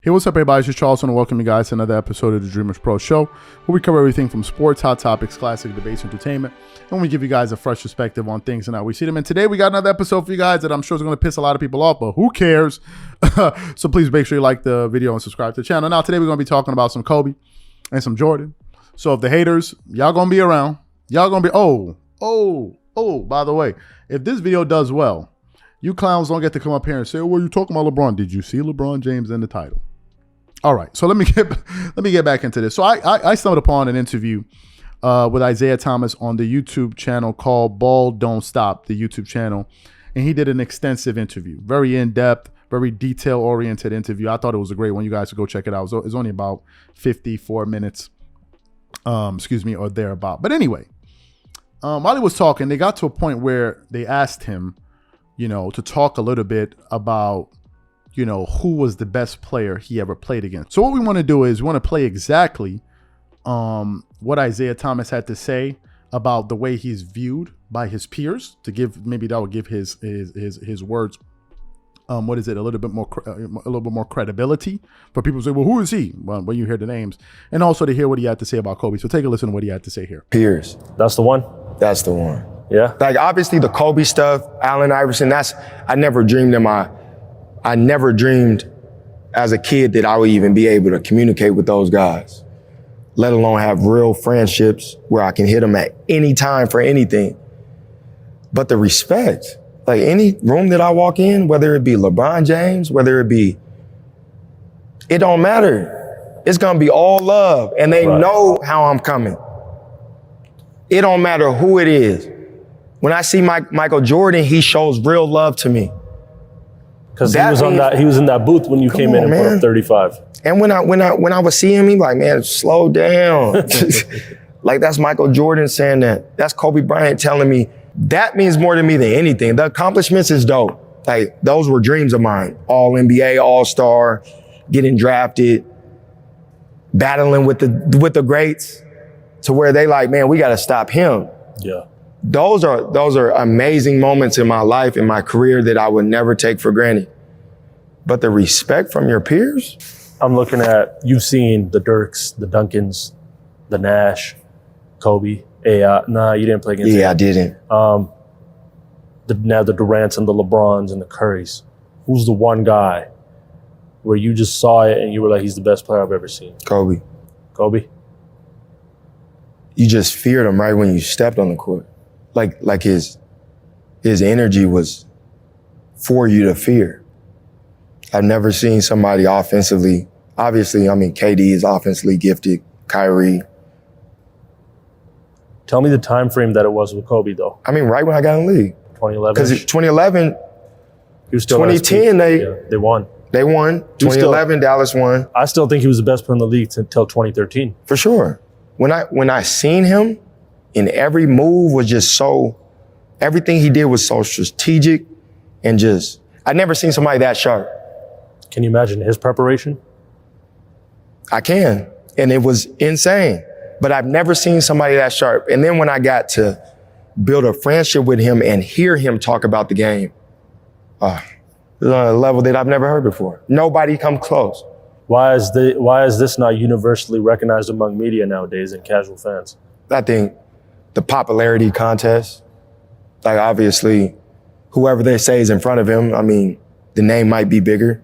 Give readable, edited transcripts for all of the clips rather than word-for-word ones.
Hey, what's up, everybody? It's just Charleston, and welcome you guys to another episode of the Dreamerspro Show, where we cover everything from sports, hot topics, classic debates, entertainment, and we give you guys a fresh perspective on things and how we see them. And today we got another episode for you guys that I'm sure is going to piss a lot of people off, but who cares? So please make sure you like the video and subscribe to the channel. Now, today we're going to be talking about some Kobe and some Jordan. So if the haters, y'all going to be around. Y'all going to be, by the way, if this video does well, you clowns don't get to come up here and say, well, you're talking about LeBron. Did you see LeBron James in the title? All right, so let me get back into this. So I stumbled upon an interview with Isaiah Thomas on the YouTube channel called Ball Don't Stop, the YouTube channel, and he did an extensive interview, very in-depth, very detail-oriented interview. I thought it was a great one. You guys should go check it out. It's only about 54 minutes, or thereabout. But anyway, while he was talking, they got to a point where they asked him, to talk a little bit about who was the best player he ever played against. So what we want to do is we want to play exactly what Isaiah Thomas had to say about the way he's viewed by his peers, to give, maybe that will give his words a little bit more credibility for people to say, well, who is he? Well, when you hear the names, and also to hear what he had to say about Kobe. So take a listen to what he had to say here. Peers. That's the one? That's the one. Yeah. Like, obviously the Kobe stuff, Allen Iverson, I never dreamed as a kid that I would even be able to communicate with those guys, let alone have real friendships where I can hit them at any time for anything. But the respect, like any room that I walk in, whether it be LeBron James, it don't matter. It's gonna be all love, and they know how I'm coming. It don't matter who it is. When I see Michael Jordan, he shows real love to me. Because he was in that booth when you came in and put up 35. And when I was seeing him, like, man, slow down. Like, that's Michael Jordan saying that. That's Kobe Bryant telling me. That means more to me than anything. The accomplishments is dope. Like, those were dreams of mine. All NBA, All-Star, getting drafted, battling with the greats, to where they like, man, we got to stop him. Yeah. Those are amazing moments in my life, in my career, that I would never take for granted. But the respect from your peers? I'm looking at, you've seen the Dirks, the Duncans, the Nash, Kobe. Nah, you didn't play against him. I didn't. Now the Durants and the LeBrons and the Currys. Who's the one guy where you just saw it and you were like, he's the best player I've ever seen? Kobe. Kobe? You just feared him right when you stepped on the court. Like his energy was for you to fear. I've never seen somebody offensively. Obviously, KD is offensively gifted. Kyrie. Tell me the time frame that it was with Kobe, though. Right when I got in the league. 2011. Because 2011, he was still 2010, they won. They won. 2011, Dallas won. I still think he was the best player in the league until 2013. For sure. When I seen him, and every move was just everything he did was so strategic, and I'd never seen somebody that sharp. Can you imagine his preparation? I can, and it was insane. But I've never seen somebody that sharp. And then when I got to build a friendship with him and hear him talk about the game, it was on a level that I've never heard before. Nobody come close. Why is this not universally recognized among media nowadays and casual fans? I think the popularity contest, like, obviously, whoever they say is in front of him, the name might be bigger.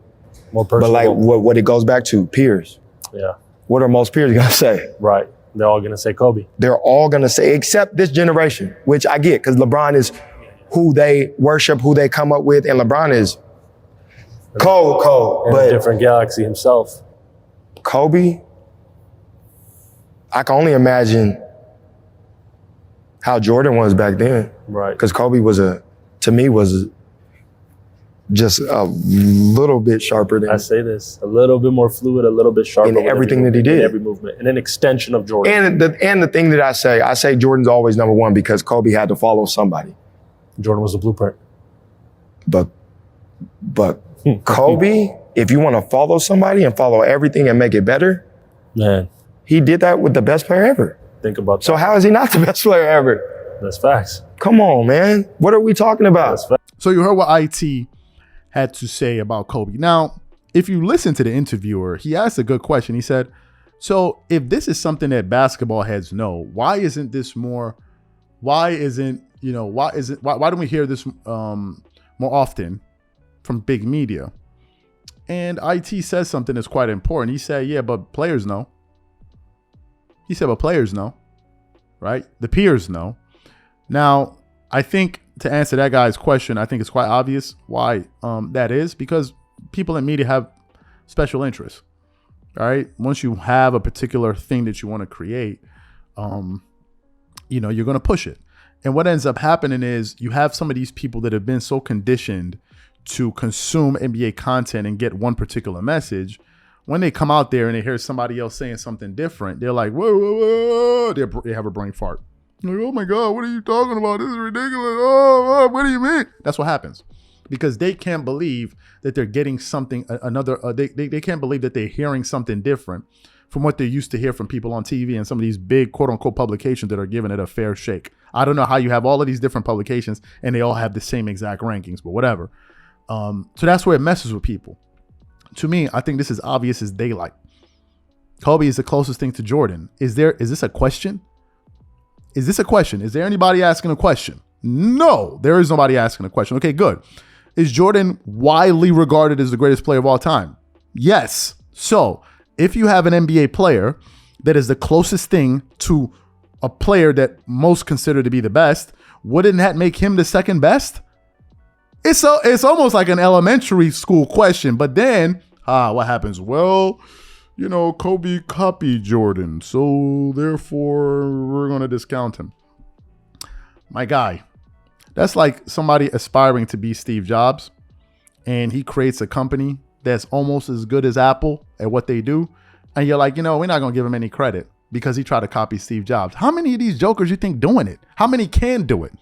More personal. But like what it goes back to, peers. Yeah. What are most peers gonna say? Right. They're all gonna say Kobe. They're all gonna say, except this generation, which I get, because LeBron is who they worship, who they come up with, and LeBron is cold, but a different galaxy himself. Kobe, I can only imagine how Jordan was back then. Right. Because Kobe was just a little bit sharper than. I say this, a little bit more fluid, a little bit sharper. In everything that he did. In every movement. And an extension of Jordan. And the thing that I say Jordan's always number one because Kobe had to follow somebody. Jordan was the blueprint. But Kobe, if you want to follow somebody and follow everything and make it better, man, he did that with the best player ever. Think about that. So how is he not the best player ever? That's facts. Come on, man. What are we talking about? So you heard what IT had to say about Kobe. Now, if you listen to the interviewer, he asked a good question. He said, so if this is something that basketball heads know, why don't we hear this more often from big media? And IT says something that's quite important. He said, yeah, but players know. He said, but players know, right? The peers know. Now, I think to answer that guy's question, I think it's quite obvious why that is, because people in media have special interests, all right? Once you have a particular thing that you want to create, you're going to push it. And what ends up happening is you have some of these people that have been so conditioned to consume NBA content and get one particular message. When they come out there and they hear somebody else saying something different, they're like, whoa, whoa, whoa. They have a brain fart. Like, oh my God, what are you talking about? This is ridiculous. Oh, what do you mean? That's what happens. Because they can't believe that they're getting something, they can't believe that they're hearing something different from what they used to hear from people on TV and some of these big quote unquote publications that are giving it a fair shake. I don't know how you have all of these different publications and they all have the same exact rankings, but whatever. So that's where it messes with people. To me, I think this is obvious as daylight. Kobe is the closest thing to Jordan. Is this a question? Is this a question? Is there anybody asking a question? No, there is nobody asking a question. Okay, good. Is Jordan widely regarded as the greatest player of all time? Yes. So if you have an NBA player that is the closest thing to a player that most consider to be the best, wouldn't that make him the second best? It's almost like an elementary school question, but then what happens? Well, Kobe copied Jordan, so therefore we're going to discount him. My guy, that's like somebody aspiring to be Steve Jobs, and he creates a company that's almost as good as Apple at what they do, and you're like, we're not going to give him any credit because he tried to copy Steve Jobs. How many of these jokers you think doing it? How many can do it?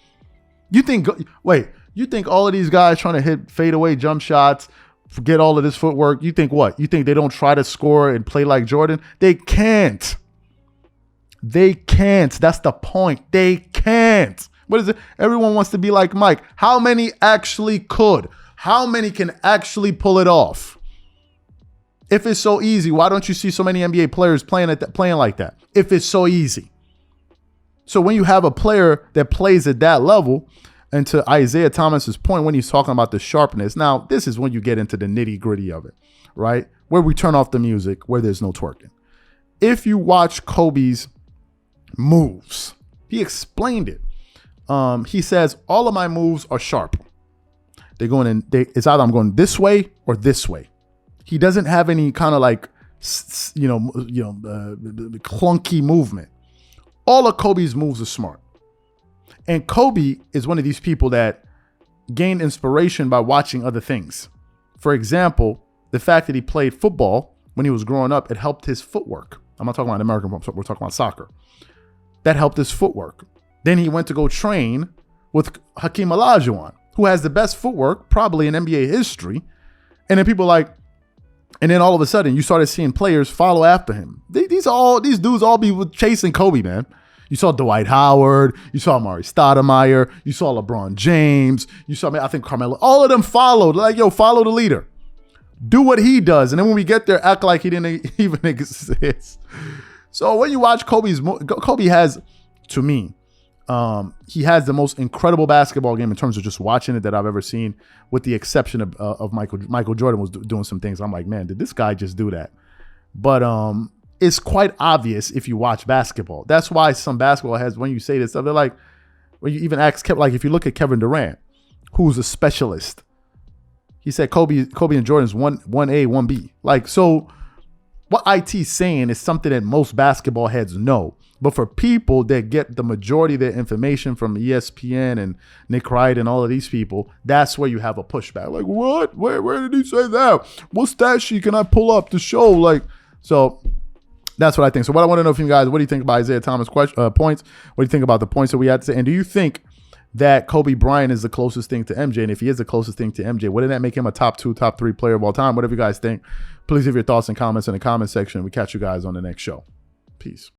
You think all of these guys trying to hit fadeaway jump shots, forget all of this footwork, you think what? You think they don't try to score and play like Jordan? They can't. They can't. That's the point. They can't. What is it? Everyone wants to be like Mike. How many actually could? How many can actually pull it off? If it's so easy, why don't you see so many NBA players playing like that? If it's so easy. So when you have a player that plays at that level, and to Isaiah Thomas's point, when he's talking about the sharpness, now this is when you get into the nitty gritty of it, right? Where we turn off the music, where there's no twerking. If you watch Kobe's moves, he explained it. He says, all of my moves are sharp. It's either I'm going this way or this way. He doesn't have any kind of like, clunky movement. All of Kobe's moves are smart. And Kobe is one of these people that gained inspiration by watching other things. For example, the fact that he played football when he was growing up, it helped his footwork. I'm not talking about American football, we're talking about soccer. That helped his footwork. Then he went to go train with Hakeem Olajuwon, who has the best footwork probably in NBA history. And then and then all of a sudden you started seeing players follow after him. These dudes all be chasing Kobe, man. You saw Dwight Howard, you saw Amari Stoudemire, you saw LeBron James, you saw, I think Carmelo, all of them followed, like, follow the leader. Do what he does. And then when we get there, act like he didn't even exist. So when you watch Kobe has, to me, he has the most incredible basketball game in terms of just watching it that I've ever seen, with the exception of Michael. Michael Jordan was doing some things. I'm like, man, did this guy just do that? But it's quite obvious if you watch basketball. That's why some basketball heads, when you say this stuff, they're like, when you even ask, like if you look at Kevin Durant, who's a specialist, he said Kobe and Jordan's 1A, 1B. Like, so what IT's saying is something that most basketball heads know. But for people that get the majority of their information from ESPN and Nick Wright and all of these people, that's where you have a pushback. Like, what? Where did he say that? What stat sheet can I pull up to show? Like, so that's what I think. So what I want to know from you guys, what do you think about Isaiah Thomas' points? What do you think about the points that we had to say? And do you think that Kobe Bryant is the closest thing to MJ? And if he is the closest thing to MJ, wouldn't that make him a top 2, top 3 player of all time? Whatever you guys think, please leave your thoughts and comments in the comment section. We catch you guys on the next show. Peace.